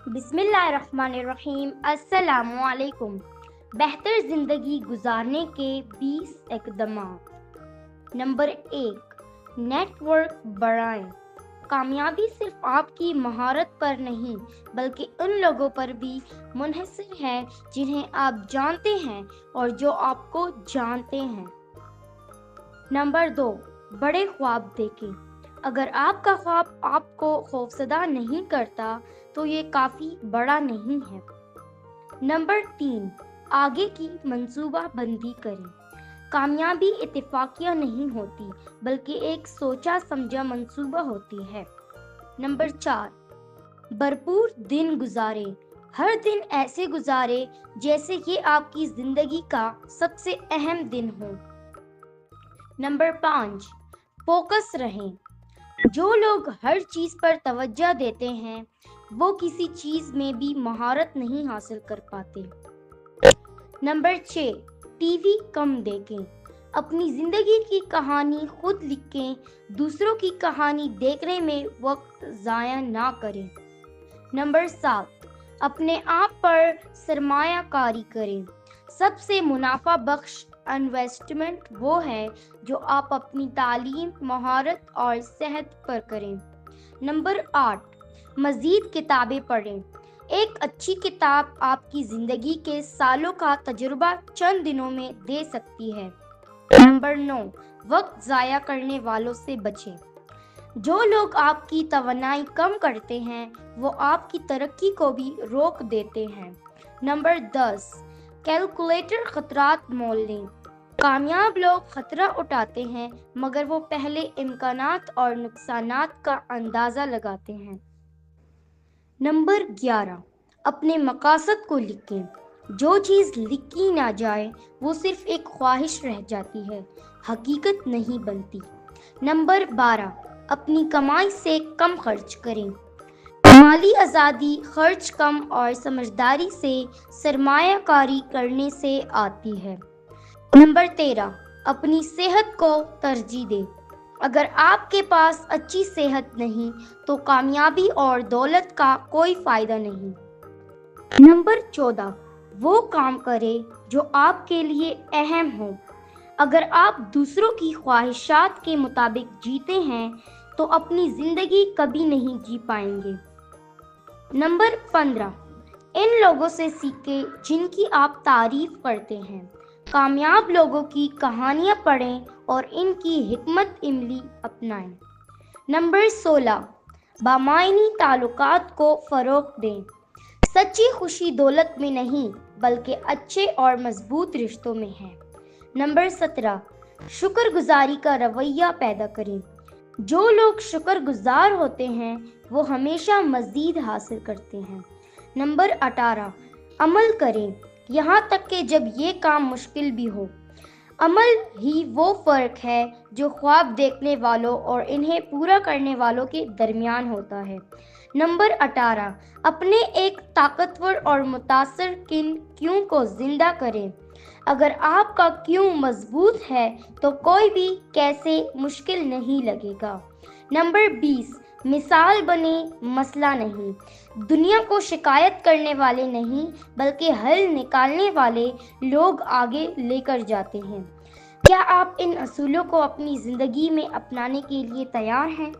बिस्मिल्लाहिर्रहमानिर्रहीम। अस्सलामु अलैकुम। बेहतर ज़िंदगी गुजारने के 20 इक़दामात। नंबर 1, नेटवर्क बढ़ाएं। कामयाबी सिर्फ आपकी महारत पर नहीं बल्कि उन लोगों पर भी मुनहसर है जिन्हें आप जानते हैं और जो आपको जानते हैं। नंबर 2, बड़े ख्वाब देखें। अगर आपका ख्वाब आपको खौफजदा नहीं करता तो ये काफ़ी बड़ा नहीं है। नंबर 3, आगे की मंसूबा बंदी करें। कामयाबी इत्तेफाकिया नहीं होती बल्कि एक सोचा समझा मंसूबा होती है। नंबर 4, भरपूर दिन गुजारें। हर दिन ऐसे गुजारें जैसे ये आपकी ज़िंदगी का सबसे अहम दिन हो। नंबर 5, फोकस रहें। जो लोग हर चीज़ पर तवज्जो देते हैं वो किसी चीज़ में भी महारत नहीं हासिल कर पाते। नंबर 6, टीवी कम देखें। अपनी ज़िंदगी की कहानी खुद लिखें, दूसरों की कहानी देखने में वक्त ज़ाया ना करें। नंबर 7, अपने आप पर सरमायाकारी करें। सबसे मुनाफा बख्श इन्वेस्टमेंट वो है जो आप अपनी तालीम, महारत और सेहत पर करें। नंबर 8, मज़ीद किताबें पढ़ें। एक अच्छी किताब आपकी ज़िंदगी के सालों का तजुर्बा चंद दिनों में दे सकती है। नंबर 9, वक्त ज़ाया करने वालों से बचें। जो लोग आपकी तवन्नाई कम करते हैं वो आपकी तरक्की को भी रोक देते हैं। नंबर 10, कैलकुलेटर खतरात मोल लें। कामयाब लोग खतरा उठाते हैं मगर वो पहले इम्कानात और नुकसानात का अंदाज़ा लगाते हैं। नंबर 11, अपने मकासद को लिखें। जो चीज़ लिखी ना जाए वो सिर्फ एक ख्वाहिश रह जाती है, हकीकत नहीं बनती। नंबर 12, अपनी कमाई से कम खर्च करें। माली आज़ादी खर्च कम और समझदारी से सरमायाकारी करने से आती है। नंबर 13, अपनी सेहत को तरजीह दें। अगर आपके पास अच्छी सेहत नहीं तो कामयाबी और दौलत का कोई फ़ायदा नहीं। नंबर 14, वो काम करें जो आपके लिए अहम हो। अगर आप दूसरों की ख्वाहिशात के मुताबिक जीते हैं तो अपनी ज़िंदगी कभी नहीं जी पाएंगे। नंबर 15, इन लोगों से सीखें जिनकी आप तारीफ करते हैं। कामयाब लोगों की कहानियाँ पढ़ें और इनकी हिकमत इमली अपनाएं। नंबर 16, बामायनी ताल्लुकात को फ़रोग़ दें। सच्ची खुशी दौलत में नहीं बल्कि अच्छे और मजबूत रिश्तों में है। नंबर 17, शुक्रगुजारी का रवैया पैदा करें। जो लोग शुक्रगुजार होते हैं वो हमेशा मज़ीद हासिल करते हैं। नंबर 18, अमल करें यहाँ तक कि जब ये काम मुश्किल भी हो। अमल ही वो फ़र्क है जो ख्वाब देखने वालों और इन्हें पूरा करने वालों के दरमियान होता है। नंबर 18, अपने एक ताकतवर और मुतासर किन क्यों को ज़िंदा करें। अगर आपका क्यों मजबूत है तो कोई भी कैसे मुश्किल नहीं लगेगा। नंबर 20, मिसाल बने मसला नहीं। दुनिया को शिकायत करने वाले नहीं बल्कि हल निकालने वाले लोग आगे लेकर जाते हैं। क्या आप इन असूलों को अपनी ज़िंदगी में अपनाने के लिए तैयार हैं?